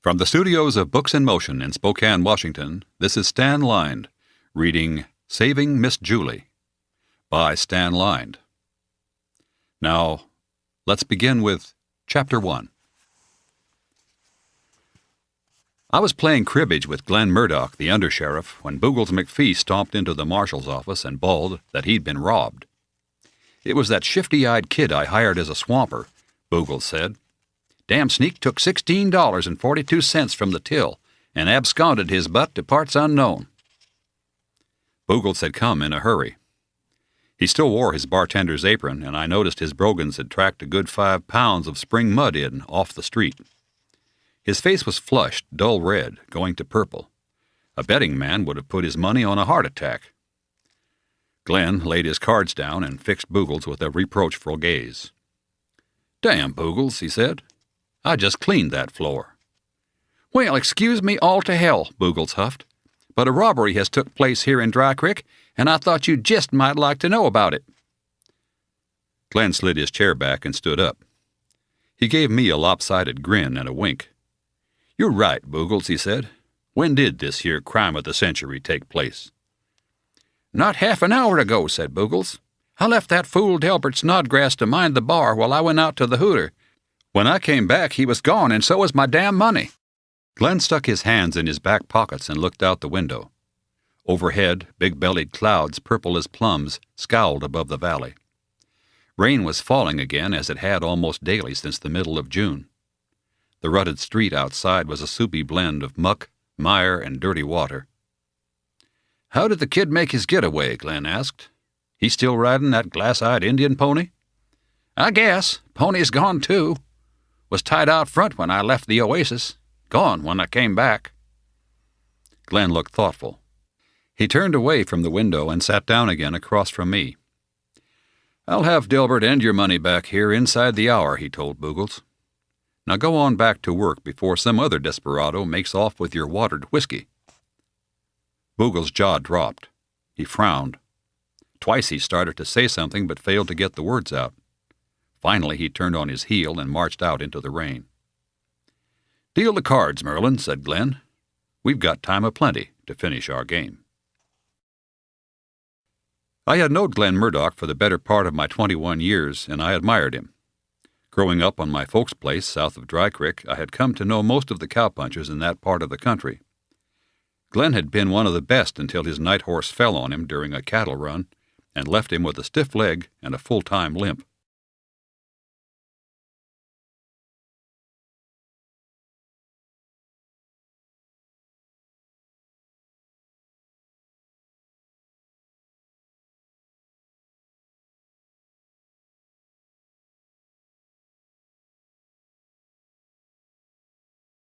From the studios of Books in Motion in Spokane, Washington, this is Stan Lynde reading Saving Miss Julie by Stan Lynde. Now, let's begin with Chapter 1. I was playing cribbage with Glenn Murdoch, the undersheriff, when Boogles McPhee stomped into the marshal's office and bawled that he'd been robbed. "It was that shifty-eyed kid I hired as a swamper," Boogles said. "Damn sneak took $16.42 from the till and absconded his butt to parts unknown." Boogles had come in a hurry. He still wore his bartender's apron, and I noticed his brogans had tracked a good 5 pounds of spring mud in off the street. His face was flushed, dull red, going to purple. A betting man would have put his money on a heart attack. Glenn laid his cards down and fixed Boogles with a reproachful gaze. "Damn, Boogles," he said. "I just cleaned that floor." "Well, excuse me all to hell," Boogles huffed, "but a robbery has took place here in Dry Creek, and I thought you just might like to know about it." Glenn slid his chair back and stood up. He gave me a lopsided grin and a wink. "You're right, Boogles," he said. "When did this here crime of the century take place?" "Not half an hour ago," said Boogles. "I left that fool Delbert Snodgrass to mind the bar while I went out to the Hooter. When I came back, he was gone, and so was my damn money." Glenn stuck his hands in his back pockets and looked out the window. Overhead, big-bellied clouds, purple as plums, scowled above the valley. Rain was falling again, as it had almost daily since the middle of June. The rutted street outside was a soupy blend of muck, mire, and dirty water. "How did the kid make his getaway?" Glenn asked. "He still riding that glass-eyed Indian pony?" "I guess. Pony's gone, too. Was tied out front when I left the Oasis. Gone when I came back." Glenn looked thoughtful. He turned away from the window and sat down again across from me. "I'll have Delbert and your money back here inside the hour," he told Boogles. "Now go on back to work before some other desperado makes off with your watered whiskey." Boogles' jaw dropped. He frowned. Twice he started to say something but failed to get the words out. Finally he turned on his heel and marched out into the rain. "Deal the cards, Merlin," said Glenn. "We've got time aplenty to finish our game." I had known Glenn Murdoch for the better part of my 21 years, and I admired him. Growing up on my folks' place south of Dry Creek, I had come to know most of the cowpunchers in that part of the country. Glenn had been one of the best until his night horse fell on him during a cattle run and left him with a stiff leg and a full-time limp.